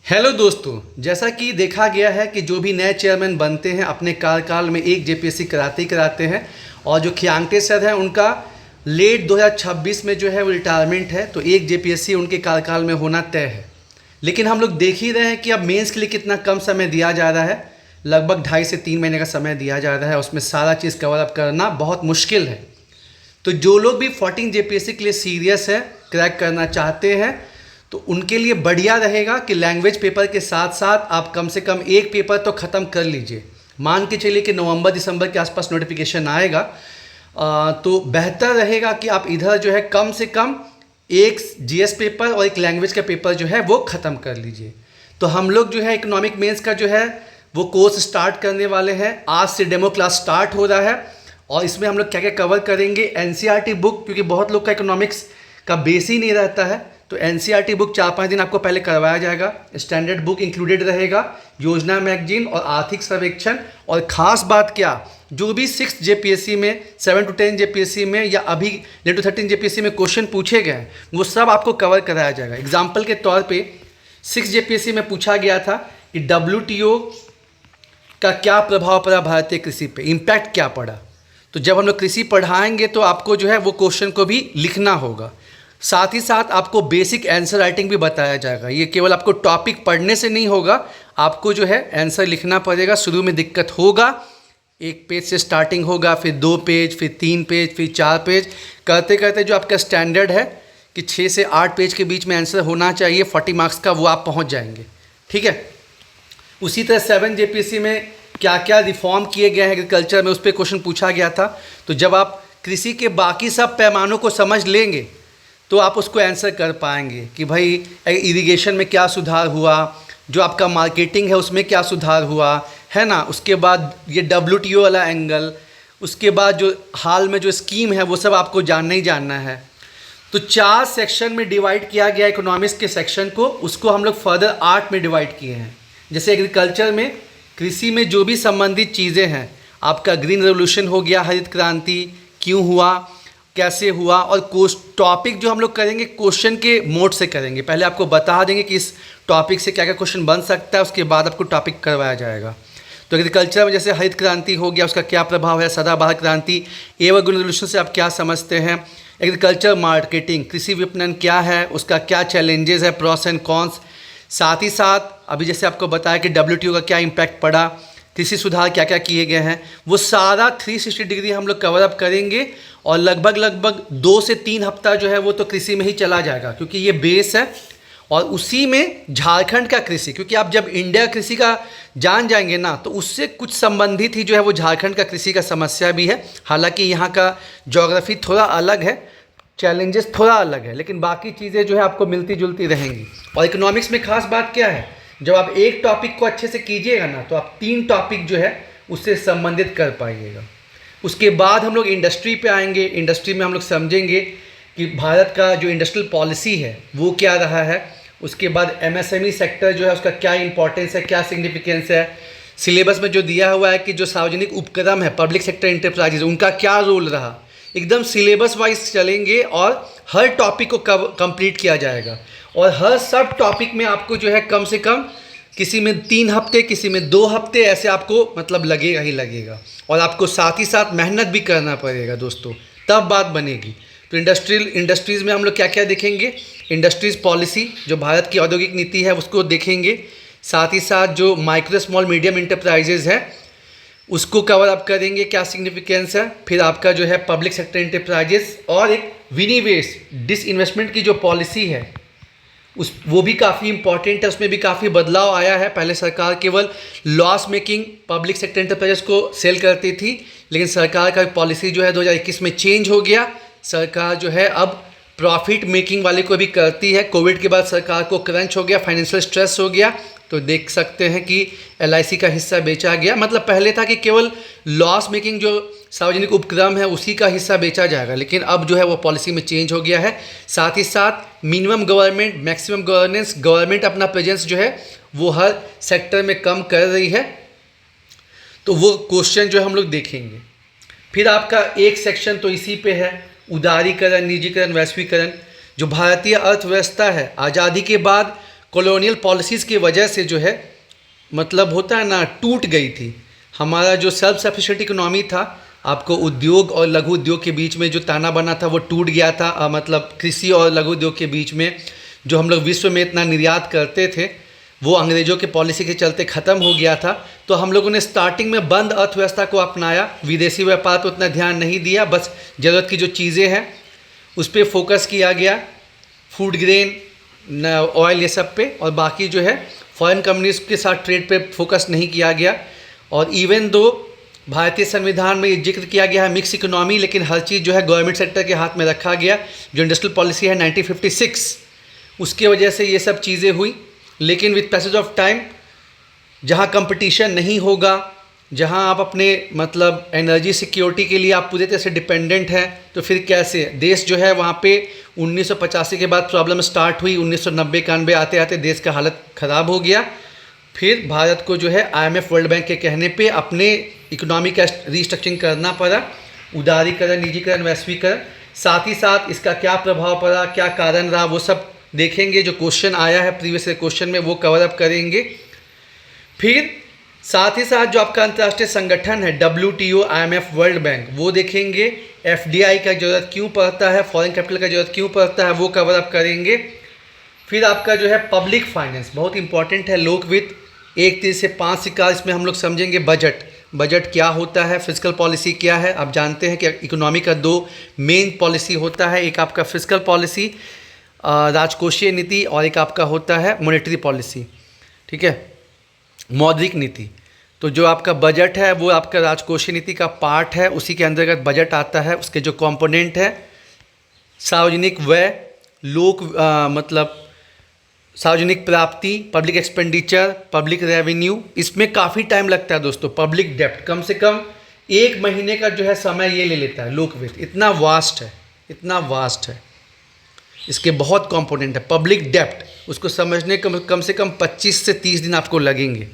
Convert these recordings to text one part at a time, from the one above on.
Hello दोस्तों, जैसा कि देखा गया है कि जो भी नए चेयरमैन बनते हैं अपने कार्यकाल में एक जेपीएससी कराते ही कराते हैं। और जो खियांगटे सर हैं उनका लेट 2026 में जो है वो रिटायरमेंट है, तो एक जेपीएससी उनके कार्यकाल में होना तय है। लेकिन हम लोग देख ही रहे हैं कि अब मेंस के लिए कितना कम समय दिया जा रहा है। लगभग 2.5 से 3 महीने का समय दिया जा रहा है, उसमें सारा चीज़ कवर अप करना बहुत मुश्किल है। तो जो लोग भी 14 जेपीएससी के लिए सीरियस है, क्रैक करना चाहते हैं, तो उनके लिए बढ़िया रहेगा कि लैंग्वेज पेपर के साथ साथ आप कम से कम एक पेपर तो ख़त्म कर लीजिए। मान के चलिए कि नवंबर दिसंबर के आसपास नोटिफिकेशन आएगा, तो बेहतर रहेगा कि आप इधर जो है कम से कम एक जीएस पेपर और एक लैंग्वेज का पेपर जो है वो ख़त्म कर लीजिए। तो हम लोग जो है इकोनॉमिक मेंस का जो है वो कोर्स स्टार्ट करने वाले हैं। आज से डेमो क्लास स्टार्ट हो रहा है और इसमें हम लोग क्या क्या कवर करेंगे। एनसीईआरटी बुक, क्योंकि बहुत लोग का इकोनॉमिक्स का बेस ही नहीं रहता है, तो एनसीईआरटी बुक 4-5 दिन आपको पहले करवाया जाएगा। स्टैंडर्ड बुक इंक्लूडेड रहेगा, योजना मैगजीन और आर्थिक सर्वेक्षण। और ख़ास बात क्या, जो भी 6 जेपीएससी में, 7 to 10 जेपीएससी में या अभी 11 to 13 जेपीएससी में क्वेश्चन पूछे गए हैं वो सब आपको कवर कराया जाएगा। एग्जाम्पल के तौर पे 6 जेपीएससी में पूछा गया था कि डब्ल्यूटीओ का क्या प्रभाव पड़ा भारतीय कृषि पे, इम्पैक्ट क्या पड़ा। तो जब हम लोग कृषि पढ़ाएंगे तो आपको जो है वो क्वेश्चन को भी लिखना होगा। साथ ही साथ आपको बेसिक आंसर राइटिंग भी बताया जाएगा। ये केवल आपको टॉपिक पढ़ने से नहीं होगा, आपको जो है आंसर लिखना पड़ेगा। शुरू में दिक्कत होगा, 1 पेज से स्टार्टिंग होगा, फिर 2 पेज, फिर 3 पेज, फिर 4 पेज, करते करते जो आपका स्टैंडर्ड है कि 6 से 8 पेज के बीच में आंसर होना चाहिए 40 मार्क्स का, वो आप पहुँच जाएंगे। ठीक है। उसी तरह 7 जेपीएससी में क्या क्या रिफॉर्म किए गए हैं एग्रीकल्चर में, उस पर क्वेश्चन पूछा गया था। तो जब आप कृषि के बाकी सब पैमानों को समझ लेंगे तो आप उसको आंसर कर पाएंगे कि भाई इरिगेशन में क्या सुधार हुआ, जो आपका मार्केटिंग है उसमें क्या सुधार हुआ है ना। उसके बाद ये डब्ल्यूटीओ वाला एंगल, उसके बाद जो हाल में जो स्कीम है वो सब आपको जानना ही जानना है। तो 4 सेक्शन में डिवाइड किया गया इकोनॉमिक्स के सेक्शन को, उसको हम लोग फर्दर 8 में डिवाइड किए हैं। जैसे एग्रीकल्चर में, कृषि में जो भी संबंधित चीज़ें हैं, आपका ग्रीन रेवोल्यूशन हो गया, हरित क्रांति क्यों हुआ, कैसे हुआ, और टॉपिक जो हम लोग करेंगे क्वेश्चन के मोड से करेंगे। पहले आपको बता देंगे कि इस टॉपिक से क्या क्या क्वेश्चन बन सकता है, उसके बाद आपको टॉपिक करवाया जाएगा। तो एग्रीकल्चर में जैसे हरित क्रांति हो गया, उसका क्या प्रभाव है, सदाबहार क्रांति, एवर ग्रीन रेवोल्यूशन से आप क्या समझते हैं। एग्रीकल्चर मार्केटिंग, कृषि विपणन क्या है, उसका क्या चैलेंजेस है, प्रॉस एंड कॉन्स। साथ ही साथ अभी जैसे आपको बताया कि डब्ल्यूटीओ का क्या इम्पैक्ट पड़ा, कृषि सुधार क्या क्या किए गए हैं, वो सारा 360 डिग्री हम लोग कवर अप करेंगे। और लगभग 2 से 3 हफ्ता जो है वो तो कृषि में ही चला जाएगा, क्योंकि ये बेस है। और उसी में झारखंड का कृषि, क्योंकि आप जब इंडिया कृषि का जान जाएंगे ना, तो उससे कुछ संबंधित ही जो है वो झारखंड का कृषि का समस्या भी है। हालांकि यहाँ का ज्योग्राफी थोड़ा अलग है, चैलेंजेस थोड़ा अलग है, लेकिन बाकी चीज़ें जो है आपको मिलती जुलती रहेंगी। और इकोनॉमिक्स में खास बात क्या है, जब आप एक टॉपिक को अच्छे से कीजिएगा ना, तो आप 3 टॉपिक जो है उससे संबंधित कर पाइएगा। उसके बाद हम लोग इंडस्ट्री पे आएंगे। इंडस्ट्री में हम लोग समझेंगे कि भारत का जो इंडस्ट्रियल पॉलिसी है वो क्या रहा है। उसके बाद एमएसएमई सेक्टर जो है उसका क्या इंपॉर्टेंस है, क्या सिग्निफिकेंस है। सिलेबस में जो दिया हुआ है कि जो सार्वजनिक उपक्रम है, पब्लिक सेक्टर इंटरप्राइजेज, उनका क्या रोल रहा, एकदम सिलेबस वाइज चलेंगे और हर टॉपिक को कंप्लीट किया जाएगा। और हर सब टॉपिक में आपको जो है कम से कम किसी में 3 हफ्ते, किसी में 2 हफ्ते, ऐसे आपको मतलब लगेगा ही लगेगा। और आपको साथ ही साथ मेहनत भी करना पड़ेगा दोस्तों, तब बात बनेगी। तो इंडस्ट्रीज़ में हम लोग क्या क्या देखेंगे, इंडस्ट्रीज़ पॉलिसी, जो भारत की औद्योगिक नीति है उसको देखेंगे। साथ ही साथ जो माइक्रो स्मॉल मीडियम इंटरप्राइजेज है उसको कवर अप करेंगे, क्या सिग्निफिकेंस है। फिर आपका जो है पब्लिक सेक्टर इंटरप्राइजेस और एक विनिवेश डिसइन्वेस्टमेंट की जो पॉलिसी है वो भी काफ़ी इंपॉर्टेंट है। उसमें भी काफ़ी बदलाव आया है। पहले सरकार केवल loss making public sector enterprises को सेल करती थी, लेकिन सरकार का पॉलिसी जो है 2021 में चेंज हो गया। सरकार जो है अब प्रॉफिट मेकिंग वाले को भी करती है। कोविड के बाद सरकार को क्रंच हो गया, फाइनेंशियल स्ट्रेस हो गया, तो देख सकते हैं कि एलआईसी का हिस्सा बेचा गया। मतलब पहले था कि केवल लॉस मेकिंग जो सार्वजनिक उपक्रम है उसी का हिस्सा बेचा जाएगा, लेकिन अब जो है वो पॉलिसी में चेंज हो गया है। साथ ही साथ minimum government, maximum governance, government अपना प्रेजेंस जो है वो हर सेक्टर में कम कर रही है। तो वो क्वेश्चन जो हम लोग देखेंगे। फिर आपका एक सेक्शन तो इसी पे है, उदारीकरण, निजीकरण, वैश्वीकरण। जो भारतीय अर्थव्यवस्था है, आज़ादी के बाद कॉलोनियल पॉलिसीज़ की वजह से जो है मतलब होता है ना, टूट गई थी। हमारा जो सेल्फ सफिशिएंट इकोनॉमी था, आपको उद्योग और लघु उद्योग के बीच में जो ताना बना था वो टूट गया था। मतलब कृषि और लघु उद्योग के बीच में जो हम लोग विश्व में इतना निर्यात करते थे वो अंग्रेज़ों के पॉलिसी के चलते ख़त्म हो गया था। तो हम लोगों ने स्टार्टिंग में बंद अर्थव्यवस्था को अपनाया, विदेशी व्यापार पर उतना ध्यान नहीं दिया, बस ज़रूरत की जो चीज़ें हैं उस पर फोकस किया गया, फूड ग्रेन ऑयल ये सब पे, और बाकी जो है फॉरेन कंपनीज के साथ ट्रेड पे फोकस नहीं किया गया। और इवन दो भारतीय संविधान में ये जिक्र किया गया है मिक्स इकोनॉमी, लेकिन हर चीज़ जो है गवर्नमेंट सेक्टर के हाथ में रखा गया। जो इंडस्ट्रियल पॉलिसी है 1956, उसके वजह से ये सब चीज़ें हुई। लेकिन विद पैसेज ऑफ टाइम जहाँ कंपटीशन नहीं होगा, जहाँ आप अपने मतलब एनर्जी सिक्योरिटी के लिए आप पूरी तरह से डिपेंडेंट हैं, तो फिर कैसे देश जो है वहाँ पे 1985 के बाद प्रॉब्लम स्टार्ट हुई। 1990-91 आते आते देश का हालत ख़राब हो गया। फिर भारत को जो है IMF वर्ल्ड बैंक के कहने पे अपने इकोनॉमी का रीस्ट्रक्चरिंग करना पड़ा, उदारीकरण, निजीकरण, वैश्वीकरण। साथ ही साथ इसका क्या प्रभाव पड़ा, क्या कारण रहा, वो सब देखेंगे। जो क्वेश्चन आया है प्रीवियस क्वेश्चन में वो कवर अप करेंगे। फिर साथ ही साथ जो आपका अंतर्राष्ट्रीय संगठन है WTO, IMF वर्ल्ड बैंक, वो देखेंगे। FDI का ज़रूरत क्यों पड़ता है, फॉरेन कैपिटल का ज़रूरत क्यों पड़ता है, वो कवर अप करेंगे। फिर आपका जो है पब्लिक फाइनेंस बहुत इंपॉर्टेंट है, लोक वित्त 1 3 से 5 सिक्का। इसमें हम लोग समझेंगे बजट क्या होता है, फिजिकल पॉलिसी क्या है। आप जानते हैं कि इकोनॉमी का 2 मेन पॉलिसी होता है, एक आपका फिजिकल पॉलिसी राजकोषीय नीति, और एक आपका होता है मॉनेटरी पॉलिसी, ठीक है, मौद्रिक नीति। तो जो आपका बजट है वो आपका राजकोषीय नीति का पार्ट है, उसी के अंतर्गत बजट आता है। उसके जो कंपोनेंट है सार्वजनिक व्यय, मतलब सार्वजनिक प्राप्ति, पब्लिक एक्सपेंडिचर, पब्लिक रेवेन्यू। इसमें काफ़ी टाइम लगता है दोस्तों। पब्लिक डेप्ट कम से कम 1 महीने का जो है समय ये ले लेता है। लोक वित्त इतना वास्ट है, इसके बहुत कंपोनेंट है। पब्लिक डेप्ट उसको समझने कम से कम 25 से 30 दिन आपको लगेंगे,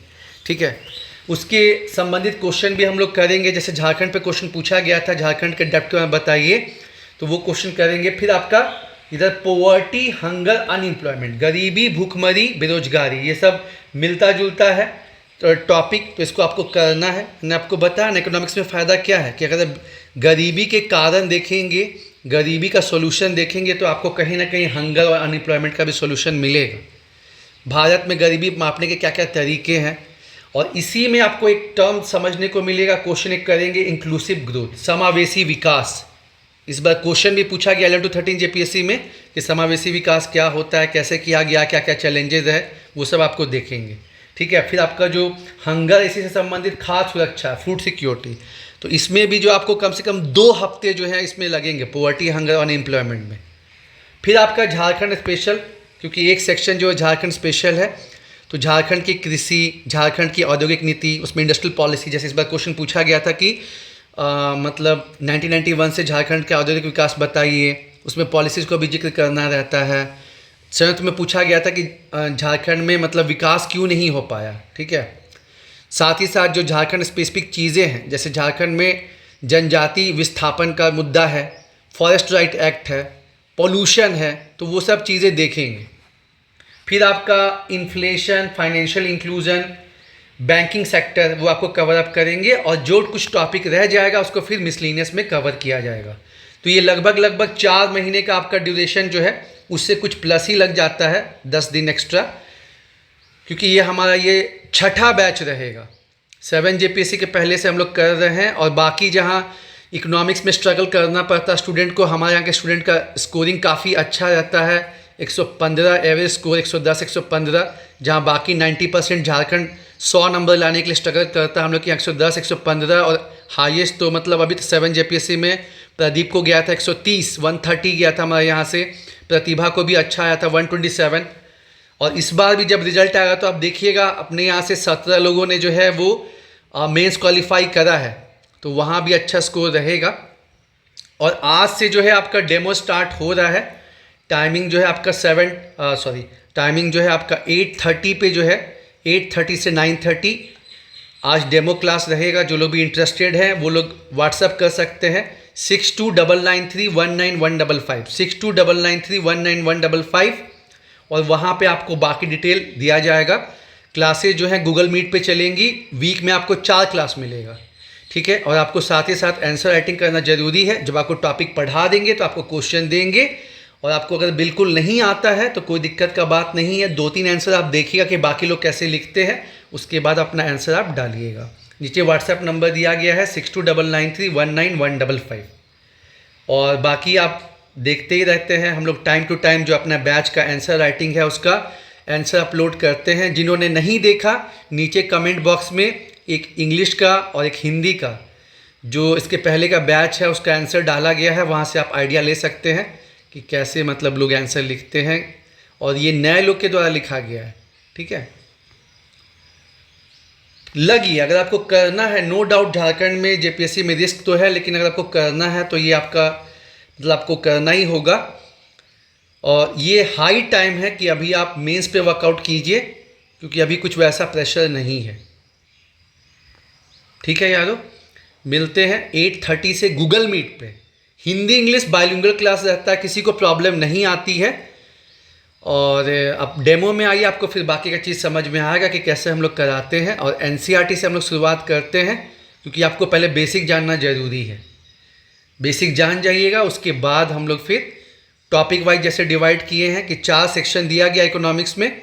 ठीक है। उसके संबंधित क्वेश्चन भी हम लोग करेंगे। जैसे झारखंड पे क्वेश्चन पूछा गया था, झारखंड के डेप्ट में बताइए, तो वो क्वेश्चन करेंगे। फिर आपका इधर पोवर्टी, हंगर, अनएम्प्लॉयमेंट, गरीबी, भूखमरी, बेरोजगारी, ये सब मिलता जुलता है तो टॉपिक, तो इसको आपको करना है। मैंने आपको बताया ना इकोनॉमिक्स में फ़ायदा क्या है कि अगर गरीबी के कारण देखेंगे, गरीबी का सोल्यूशन देखेंगे, तो आपको कहीं ना कहीं हंगर और अनएम्प्लॉयमेंट का भी सोल्यूशन मिलेगा। भारत में गरीबी मापने के क्या क्या तरीके हैं, और इसी में आपको एक टर्म समझने को मिलेगा। क्वेश्चन एक करेंगे इंक्लूसिव ग्रोथ, समावेशी विकास। इस बार क्वेश्चन भी पूछा गया 11 to 13 JPSC में कि समावेशी विकास क्या होता है, कैसे किया गया, क्या क्या चैलेंजेस है, वो सब आपको देखेंगे, ठीक है। फिर आपका जो हंगर, इसी से संबंधित खाद्य सुरक्षा, फूड सिक्योरिटी, तो इसमें भी जो आपको कम से कम 2 हफ्ते जो है इसमें लगेंगे, पोवर्टी, हंगर और अनएम्प्लॉयमेंट में। फिर आपका झारखंड स्पेशल, क्योंकि एक सेक्शन जो है झारखंड स्पेशल है, तो झारखंड की कृषि, झारखंड की औद्योगिक नीति, उसमें इंडस्ट्रियल पॉलिसी। जैसे इस बार क्वेश्चन पूछा गया था कि मतलब 1991 से झारखंड का औद्योगिक विकास बताइए, उसमें पॉलिसीज़ को भी जिक्र करना रहता है। संयुक्त में पूछा गया था कि झारखंड में मतलब विकास क्यों नहीं हो पाया, ठीक है। साथ ही साथ जो झारखंड स्पेसिफिक चीज़ें हैं, जैसे झारखंड में जनजाति विस्थापन का मुद्दा है, फॉरेस्ट राइट एक्ट है, पॉल्यूशन है, तो वो सब चीज़ें देखेंगे। फिर आपका inflation, financial inclusion, banking sector, वो आपको कवर अप करेंगे। और जो कुछ टॉपिक रह जाएगा उसको फिर मिसलिनियस में कवर किया जाएगा। तो ये लगभग 4 महीने का आपका ड्यूरेशन जो है उससे कुछ प्लस ही लग जाता है, 10 दिन एक्स्ट्रा, क्योंकि ये हमारा ये 6ठा बैच रहेगा। 7 JPSC के पहले से हम लोग कर रहे हैं। और बाकी जहाँ इकोनॉमिक्स में स्ट्रगल करना पड़ता स्टूडेंट को, हमारे यहाँ के स्टूडेंट का स्कोरिंग काफ़ी अच्छा रहता है, 115 एवरेज स्कोर, 110 115, जहाँ बाकी 90% झारखंड 100 नंबर लाने के लिए स्ट्रगल करता है। हम लोग की 110 115, और हाईएस्ट तो मतलब अभी तो 7 JPSC में प्रदीप को गया था 130, 130 गया था हमारे यहाँ से। प्रतिभा को भी अच्छा आया था 127। और इस बार भी जब रिजल्ट आएगा तो आप देखिएगा अपने यहाँ से 17 लोगों ने जो है वो मेंस क्वालिफाई करा है, तो वहाँ भी अच्छा स्कोर रहेगा। और आज से जो है आपका डेमो स्टार्ट हो रहा है। टाइमिंग जो है आपका टाइमिंग जो है आपका 8:30 पे जो है 8:30 से 9:30 आज डेमो क्लास रहेगा। जो लोग भी इंटरेस्टेड हैं वो लोग व्हाट्सअप कर सकते हैं 6299319155 6299319155। और वहाँ पे आपको बाकी डिटेल दिया जाएगा। क्लासेज जो हैं गूगल मीट पे चलेंगी, वीक में आपको 4 क्लास मिलेगा, ठीक है। और आपको साथ ही साथ आंसर राइटिंग करना ज़रूरी है। जब आपको टॉपिक पढ़ा देंगे तो आपको क्वेश्चन देंगे, और आपको अगर बिल्कुल नहीं आता है तो कोई दिक्कत का बात नहीं है। 2-3 आंसर आप देखिएगा कि बाकी लोग कैसे लिखते हैं, उसके बाद अपना आंसर आप डालिएगा। नीचे व्हाट्सएप नंबर दिया गया है 6299319155। और बाकी आप देखते ही रहते हैं, हम लोग टाइम टू टाइम जो अपना बैच का आंसर राइटिंग है उसका आंसर अपलोड करते हैं। जिन्होंने नहीं देखा, नीचे कमेंट बॉक्स में एक इंग्लिश का और एक हिंदी का जो इसके पहले का बैच है उसका आंसर डाला गया है, वहाँ से आप आइडिया ले सकते हैं कि कैसे मतलब लोग आंसर लिखते हैं। और ये नए लोग के द्वारा लिखा गया है, ठीक है। लगी अगर आपको करना है, नो डाउट झारखंड में जेपीएससी में रिस्क तो है, लेकिन अगर आपको करना है तो ये आपका मतलब आपको करना ही होगा। और ये हाई टाइम है कि अभी आप मेंस पे वर्कआउट कीजिए, क्योंकि अभी कुछ वैसा प्रेशर नहीं है, ठीक है यारों। मिलते हैं 8:30 से गूगल मीट पे। हिंदी इंग्लिश बाइलिंगुअल क्लास रहता है, किसी को प्रॉब्लम नहीं आती है। और अब डेमो में आइए, आपको फिर बाकी का चीज़ समझ में आएगा कि कैसे हम लोग कराते हैं। और एनसीईआरटी से हम लोग शुरुआत करते हैं, क्योंकि आपको पहले बेसिक जानना ज़रूरी है। बेसिक जान जाइएगा, उसके बाद हम लोग फिर टॉपिक वाइज जैसे डिवाइड किए हैं कि 4 सेक्शन दिया गया इकोनॉमिक्स में,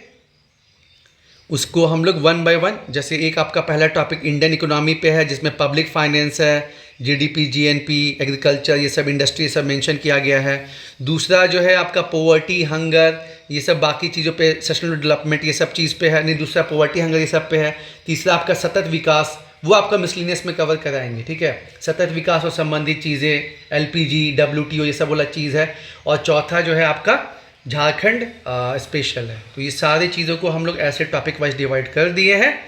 उसको हम लोग 1 बाय 1, जैसे एक आपका पहला टॉपिक इंडियन इकोनॉमी पे है जिसमें पब्लिक फाइनेंस है, जीडीपी, जीएनपी, एग्रीकल्चर, ये सब इंडस्ट्री, ये सब मेंशन किया गया है। दूसरा जो है आपका पॉवर्टी, हंगर, ये सब बाकी चीज़ों पे, सस्टेनेबल डेवलपमेंट, ये सब चीज़ पे है। नहीं, दूसरा पॉवर्टी, हंगर, ये सब पे है। तीसरा आपका सतत विकास, वो आपका मिसलिनियस में कवर कराएंगे, ठीक है। सतत विकास और संबंधित चीज़ें, एलपीजी, डब्ल्यूटीओ, ये सब वाला चीज़ है। और चौथा जो है आपका झारखंड स्पेशल है। तो ये सारी चीज़ों को हम लोग ऐसे टॉपिक वाइज डिवाइड कर दिए हैं।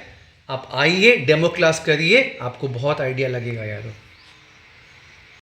आप आइए, डेमो क्लास करिए, आपको बहुत आइडिया लगेगा यारों।